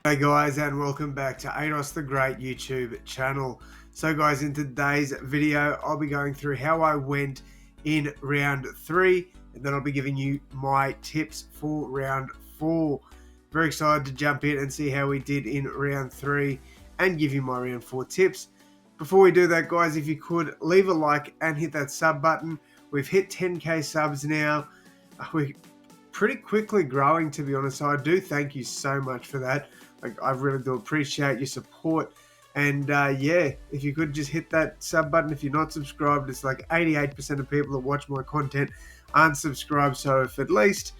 Hey guys, and welcome back to AdosTheGreat YouTube channel. So guys, in today's video I'll be going through how I went in round 3, and then I'll be giving you my tips for round 4. Very excited to jump in and see how we did in round 3 and give you my round 4 tips. Before we do that guys, if you could leave a like and hit that sub button. We've hit 10k subs now. We're pretty quickly growing, to be honest, so I do thank you so much for that. I really do appreciate your support. And yeah, if you could just hit that sub button if you're not subscribed. It's like 88% of people that watch my content aren't subscribed. So if at least,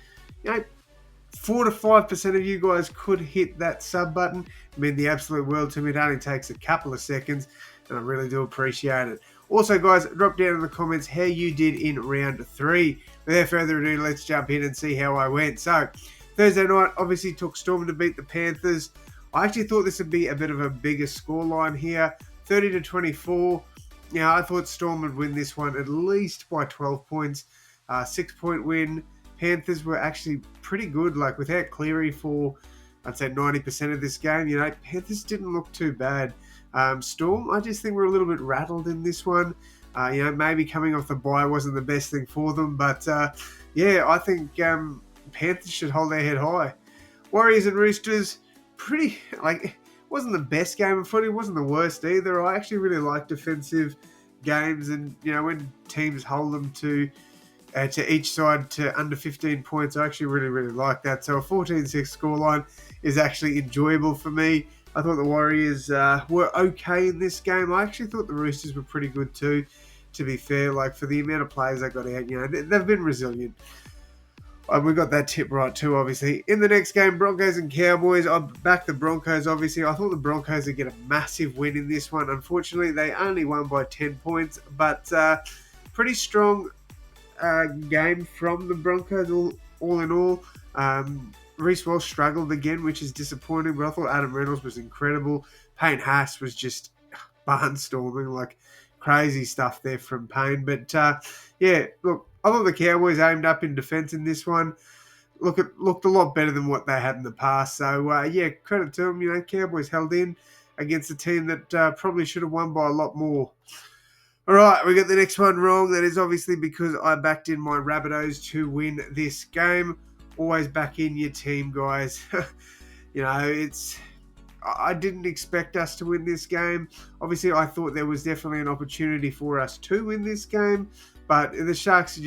4 to 5% of you guys could hit that sub button, it mean the absolute world to me. It only takes a couple of seconds, and I really do appreciate it. Also, guys, drop down in the comments how you did in round 3. Without further ado, let's jump in and see how I went. So, Thursday night, obviously took Storm to beat the Panthers. I actually thought this would be a bit of a bigger scoreline here, 30-24. Now, I thought Storm would win this one at least by 12 points. 6-point win. Panthers were actually pretty good, like without Cleary for, I'd say 90% of this game. Panthers didn't look too bad. Storm, I just think we're a little bit rattled in this one. Maybe coming off the bye wasn't the best thing for them, but yeah, I think Panthers should hold their head high. Warriors and Roosters, it wasn't the best game of footy, it wasn't the worst either. I actually really like defensive games, and when teams hold them to each side to under 15 points, I actually really like that. So a 14-6 scoreline is actually enjoyable for me. I thought the Warriors were okay in this game. I actually thought the Roosters were pretty good too, to be fair. Like, for the amount of players they got out, they've been resilient. We got that tip right too, obviously. In the next game, Broncos and Cowboys. I backed the Broncos, obviously. I thought the Broncos would get a massive win in this one. Unfortunately, they only won by 10 points, but pretty strong game from the Broncos all in all. Reece Welsh struggled again, which is disappointing, but I thought Adam Reynolds was incredible. Payne Haas was just barnstorming, like crazy stuff there from Payne. But yeah, look, I thought the Cowboys aimed up in defence in this one. Look, it looked a lot better than what they had in the past. So yeah, credit to them. Cowboys held in against a team that probably should have won by a lot more. All right, we got the next one wrong. That is obviously because I backed in my Rabbitohs to win this game. Always back in your team, guys. I didn't expect us to win this game. Obviously, I thought there was definitely an opportunity for us to win this game. But the Sharks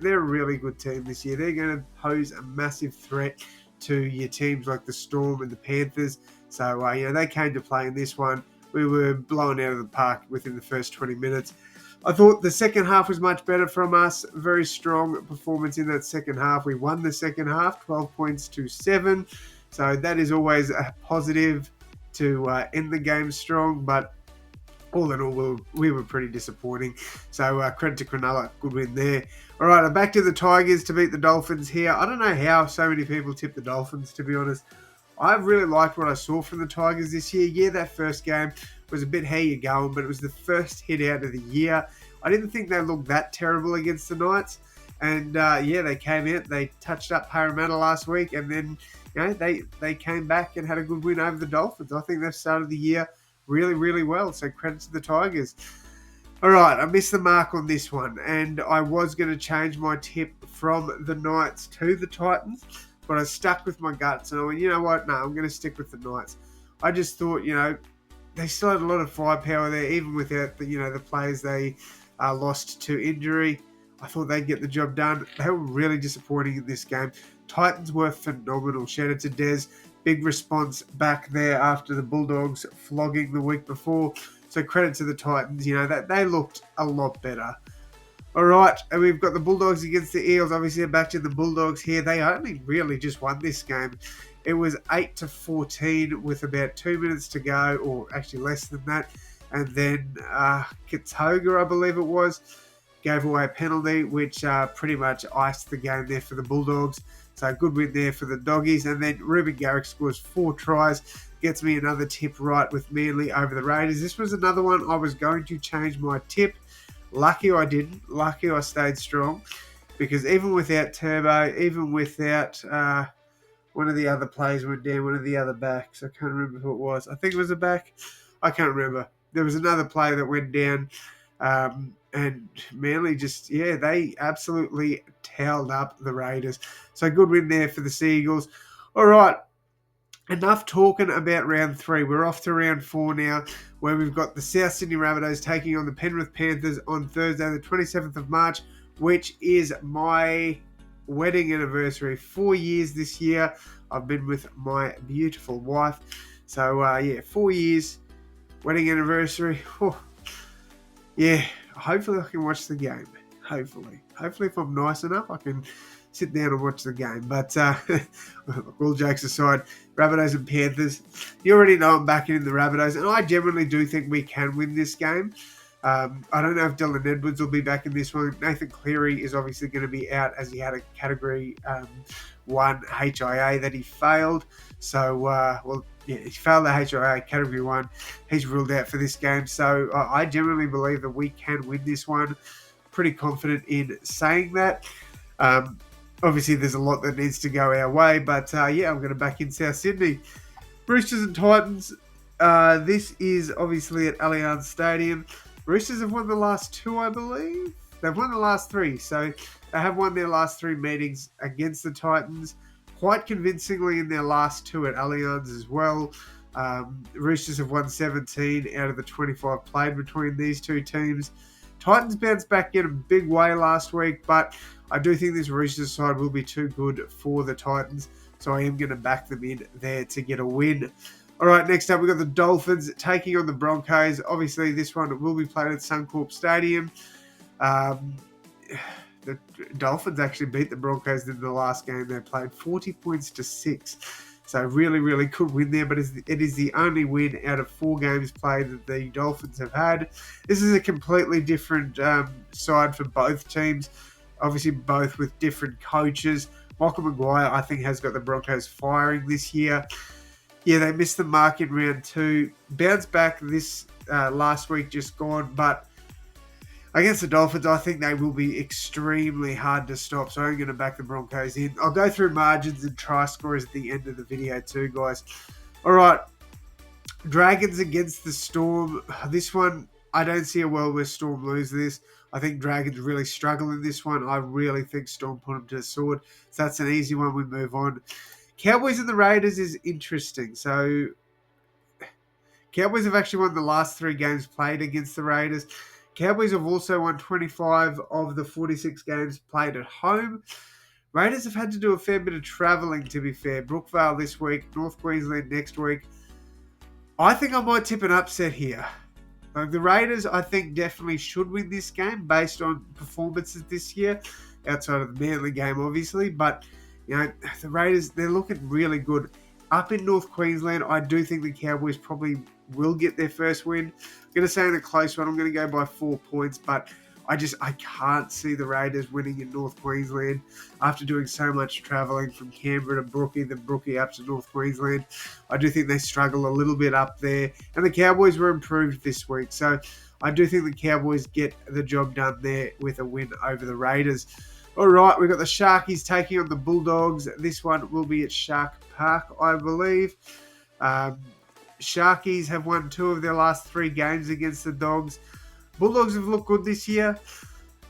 they're a really good team this year. They're going to pose a massive threat to your teams like the Storm and the Panthers. So, they came to play in this one. We were blown out of the park within the first 20 minutes. I thought the second half was much better from us. Very strong performance in that second half. We won the second half, 12 points to 7. So that is always a positive to end the game strong. But all in all, we were pretty disappointing. So credit to Cronulla, good win there. All right, I'm back to the Tigers to beat the Dolphins here. I don't know how so many people tip the Dolphins, to be honest. I really liked what I saw from the Tigers this year. Yeah, that first game was a bit how you going, but it was the first hit out of the year. I didn't think they looked that terrible against the Knights. And yeah, they came out, they touched up Parramatta last week, and then they came back and had a good win over the Dolphins. I think they've started the year really well, so credit to the Tigers. All right, I missed the mark on this one, and I was going to change my tip from the Knights to the Titans, but I stuck with my guts, and I went, you know what? No, I'm going to stick with the Knights. I just thought, they still had a lot of firepower there, even without the players they lost to injury. I thought they'd get the job done. They were really disappointing in this game. Titans were phenomenal. Shout out to Des. Big response back there after the Bulldogs flogging the week before. So credit to the Titans. That they looked a lot better. All right, and we've got the Bulldogs against the Eels. Obviously, I'm back to the Bulldogs here. They only really just won this game. It was 8-14 with about 2 minutes to go, or actually less than that. And then Katoga, I believe it was, gave away a penalty, which pretty much iced the game there for the Bulldogs. So good win there for the Doggies. And then Ruben Garrick scores 4 tries, gets me another tip right with Manly over the Raiders. This was another one I was going to change my tip. Lucky I didn't. Lucky I stayed strong, because even without Turbo, even without one of the other players went down, one of the other backs. I can't remember who it was. I think it was a back. I can't remember. There was another player that went down. And Manly just, they absolutely towed up the Raiders. So good win there for the Seagulls. All right, enough talking about round 3. We're off to round 4 now, where we've got the South Sydney Rabbitohs taking on the Penrith Panthers on Thursday, the 27th of March, which is my wedding anniversary. 4 years this year. I've been with my beautiful wife. So, 4 years, wedding anniversary. Oh, yeah, hopefully I can watch the game. Hopefully if I'm nice enough, I can sit down and watch the game. But all jokes aside, Rabbitohs and Panthers, you already know I'm backing in the Rabbitohs, and I generally do think we can win this game. I don't know if Dylan Edwards will be back in this one. Nathan Cleary is obviously going to be out as he had a Category 1 HIA that he failed. So, he failed the HIA Category 1. He's ruled out for this game. So I generally believe that we can win this one. Pretty confident in saying that. Obviously, there's a lot that needs to go our way. But, I'm going to back in South Sydney. Roosters and Titans. This is obviously at Allianz Stadium. Roosters have won the last 2, I believe. They've won the last 3. So they have won their last 3 meetings against the Titans. Quite convincingly in their last 2 at Allianz as well. Roosters have won 17 out of the 25 played between these two teams. Titans bounced back in a big way last week, but I do think this Roosters side will be too good for the Titans, so I am going to back them in there to get a win. All right, next up we've got the Dolphins taking on the Broncos. Obviously, this one will be played at Suncorp Stadium. The Dolphins actually beat the Broncos in the last game they played, 40 points to 6. So really, really good win there, but it is the only win out of 4 games played that the Dolphins have had. This is a completely different side for both teams, obviously both with different coaches. Michael Maguire, I think, has got the Broncos firing this year. Yeah, they missed the mark in round 2. Bounced back this last week just gone, but against the Dolphins, I think they will be extremely hard to stop, so I'm going to back the Broncos in. I'll go through margins and try scores at the end of the video too, guys. All right, Dragons against the Storm. This one, I don't see a world where Storm lose this. I think Dragons really struggle in this one. I really think Storm put them to the sword, so that's an easy one. We move on. Cowboys and the Raiders is interesting. So, Cowboys have actually won the last 3 games played against the Raiders. Cowboys have also won 25 of the 46 games played at home. Raiders have had to do a fair bit of travelling, to be fair. Brookvale this week, North Queensland next week. I think I might tip an upset here. Like the Raiders, I think, definitely should win this game based on performances this year, outside of the Manly game, obviously. But, the Raiders, they're looking really good. Up in North Queensland, I do think the Cowboys probably will get their first win. I'm going to say in a close one, I'm going to go by 4 points, but I can't see the Raiders winning in North Queensland after doing so much travelling from Canberra to Brookie, then Brookie up to North Queensland. I do think they struggle a little bit up there, and the Cowboys were improved this week, so I do think the Cowboys get the job done there with a win over the Raiders. All right, we've got the Sharkies taking on the Bulldogs. This one will be at Shark Park, I believe. Sharkies have won 2 of their last 3 games against the Dogs. Bulldogs have looked good this year.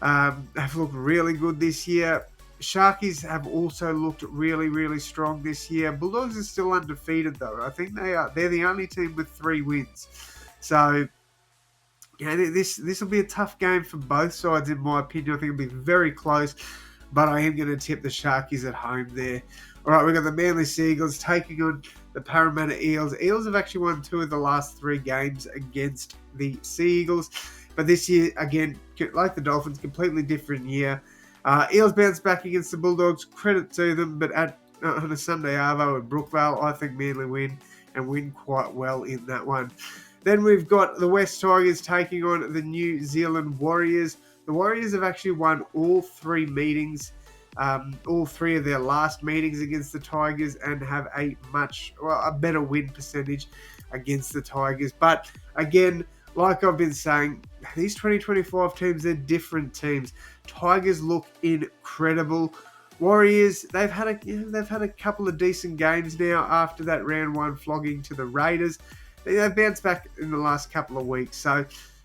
Have looked really good this year. Sharkies have also looked really, really strong this year. Bulldogs are still undefeated, though. I think they're the only team with 3 wins. So, this will be a tough game for both sides, in my opinion. I think it'll be very close, but I am going to tip the Sharkies at home there. All right, we've got the Manly Seagulls taking on the Parramatta Eels. Eels have actually won 2 of the last 3 games against the Seagulls. But this year, again, like the Dolphins, completely different year. Eels bounce back against the Bulldogs. Credit to them. But on a Sunday arvo at Brookvale, I think Manly win and win quite well in that one. Then we've got the West Tigers taking on the New Zealand Warriors. The Warriors have actually won all 3 meetings. All 3 of their last meetings against the Tigers, and have a better win percentage against the Tigers. But again, like I've been saying, these 2025 teams, they're different teams. Tigers look incredible. Warriors, they've had a couple of decent games now after that round 1 flogging to the Raiders. They've bounced back in the last couple of weeks, so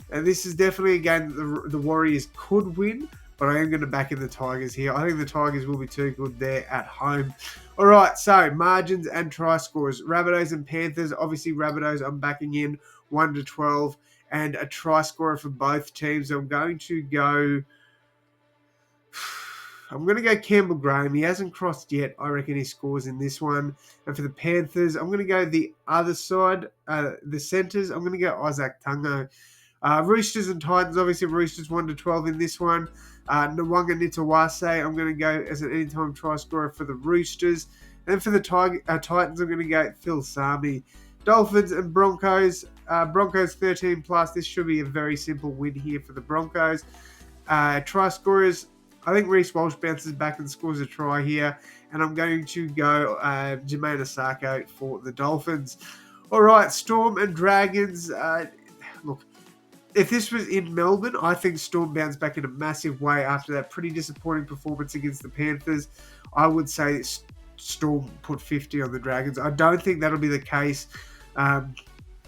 this is definitely a game that the Warriors could win. But I am going to back in the Tigers here. I think the Tigers will be too good there at home. All right, so margins and try scores. Rabbitohs and Panthers. Obviously, Rabbitohs I'm backing in 1-12 and a try scorer for both teams. I'm going to go Campbell Graham. He hasn't crossed yet. I reckon he scores in this one. And for the Panthers, I'm going to go the other side, the centres. I'm going to go Isaac Tungo. Roosters and Titans, obviously Roosters 1-12 in this one. Nwanga Nitawase, I'm going to go as an anytime try scorer for the Roosters. And for the Titans, I'm going to go Phil Sami. Dolphins and Broncos. Broncos 13 plus. This should be a very simple win here for the Broncos. Try scorers, I think Reece Walsh bounces back and scores a try here. And I'm going to go Jermaine Asako for the Dolphins. All right, Storm and Dragons. Look, if this was in Melbourne, I think Storm bounced back in a massive way after that pretty disappointing performance against the Panthers. I would say Storm put 50 on the Dragons. I don't think that'll be the case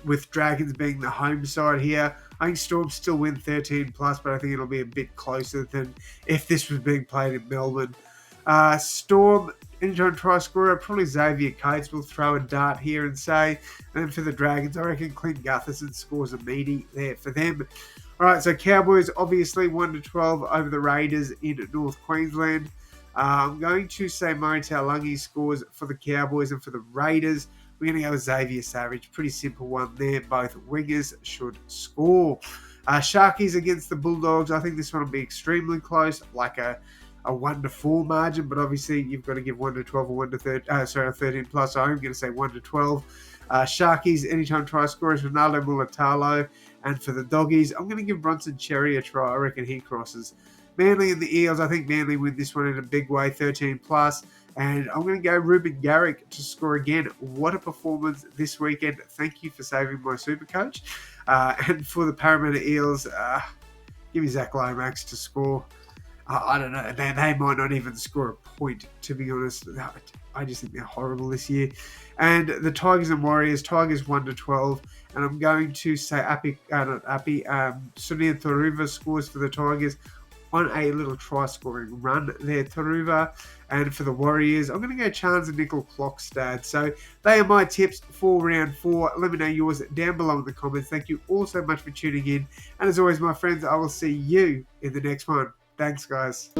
with Dragons being the home side here. I think Storm still win 13 plus, but I think it'll be a bit closer than if this was being played in Melbourne. Storm, anytime try scorer, probably Xavier Cates will throw a dart here and say. And then for the Dragons, I reckon Clint Gutherson scores a meaty there for them. All right, so Cowboys, obviously 1-12 over the Raiders in North Queensland. I'm going to say Murray Taulagi scores for the Cowboys and for the Raiders. We're going to go with Xavier Savage. Pretty simple one there. Both wingers should score. Sharkies against the Bulldogs. I think this one will be extremely close, like a 1-4 margin, but obviously you've got to give 1-12 or 13 plus. So I'm going to say 1-12. Sharkies, anytime try scorers, Ronaldo Mulatalo. And for the Doggies, I'm going to give Bronson Cherry a try. I reckon he crosses. Manly and the Eels, I think Manly win this one in a big way, 13 plus. And I'm going to go Ruben Garrick to score again. What a performance this weekend. Thank you for saving my super coach. And for the Parramatta Eels, give me Zach Lomax to score. I don't know. They might not even score a point, to be honest. I just think they're horrible this year. And the Tigers and Warriors, Tigers 1-12. And I'm going to say Sunil Taruva scores for the Tigers on a little try-scoring run there, Taruva. And for the Warriors, I'm going to go Chance and Nickel Clockstad. So they are my tips for round 4. Let me know yours down below in the comments. Thank you all so much for tuning in. And as always, my friends, I will see you in the next one. Thanks, guys.